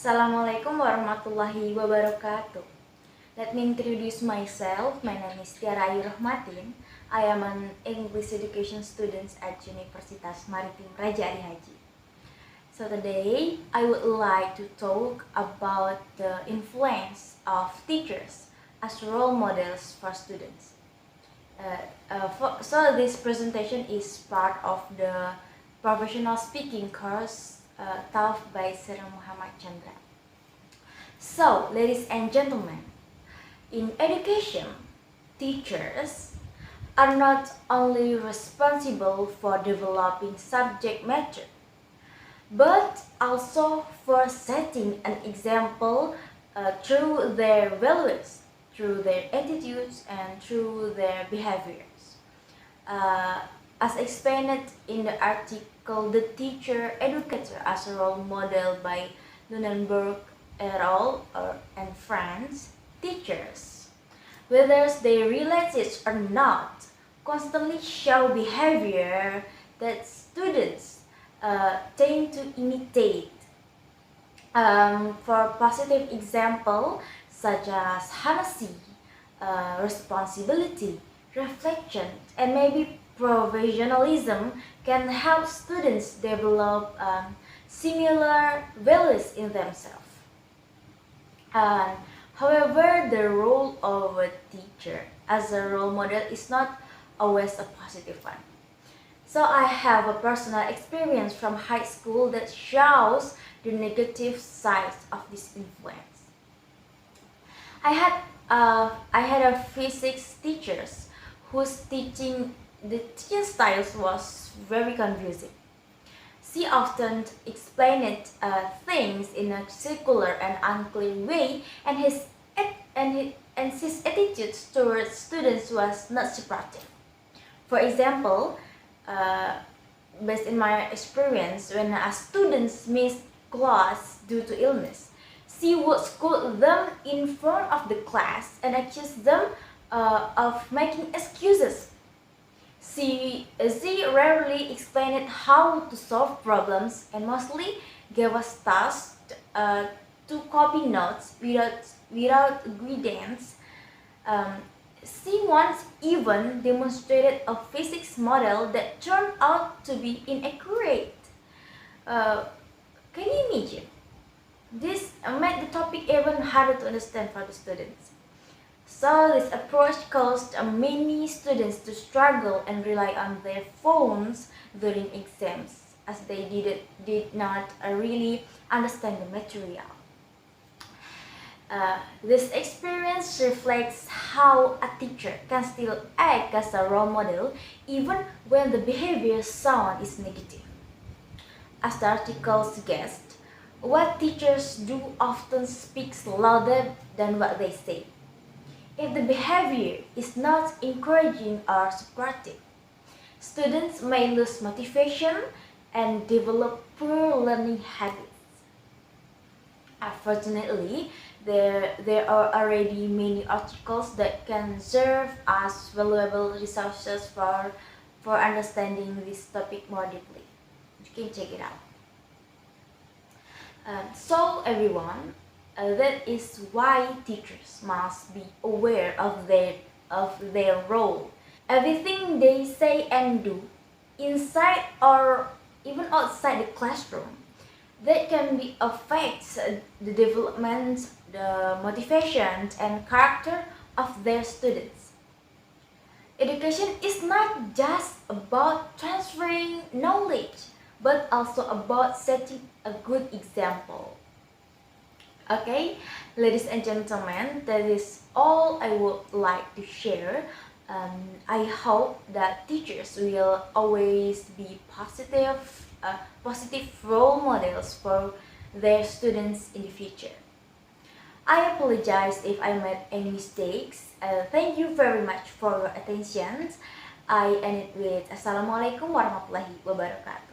Assalamualaikum warahmatullahi wabarakatuh. Let me introduce myself. My name is Tiara Ayu Rohmatin. I am an English education student at Universitas Maritim Haji. So today, I would like to talk about the influence of teachers as role models for students. So this presentation is part of the professional speaking course taught by Sir Muhammad Candra. So, ladies and gentlemen, in education, teachers are not only responsible for developing subject matter, but also for setting an example through their values, through their attitudes, and through their behaviors. As explained in the article The Teacher Educator as a Role Model by Lunenburg et al. And France, teachers, whether they realize it or not, constantly show behavior that students tend to imitate. For positive example, such as honesty, responsibility, reflection, and maybe professionalism can help students develop similar values in themselves. However, the role of a teacher as a role model is not always a positive one. So I have a personal experience from high school that shows the negative sides of this influence. I had a physics teacher whose teaching styles was very confusing. She often explained things in a circular and unclear way, and his attitude towards students was not supportive. For example, based in my experience, when a student missed class due to illness, she would scold them in front of the class and accuse them of making excuses. She rarely explained how to solve problems and mostly gave us tasks to copy notes without guidance. She once even demonstrated a physics model that turned out to be inaccurate. Can you imagine? This made the topic even harder to understand for the students. So this approach caused many students to struggle and rely on their phones during exams, as they did not really understand the material. This experience reflects how a teacher can still act as a role model even when the behavior shown is negative. As the article suggests, what teachers do often speaks louder than what they say. If the behavior is not encouraging or supportive, students may lose motivation and develop poor learning habits. Unfortunately, there are already many articles that can serve as valuable resources for understanding this topic more deeply. You can check it out. So everyone, that is why teachers must be aware of their role. Everything they say and do, inside or even outside the classroom, that can be affect the development, the motivation, and character of their students. Education is not just about transferring knowledge, but also about setting a good example. Okay, ladies and gentlemen, that is all I would like to share. I hope that teachers will always be positive role models for their students in the future. I apologize if I made any mistakes. Thank you very much for your attention. I end it with Assalamualaikum warahmatullahi wabarakatuh.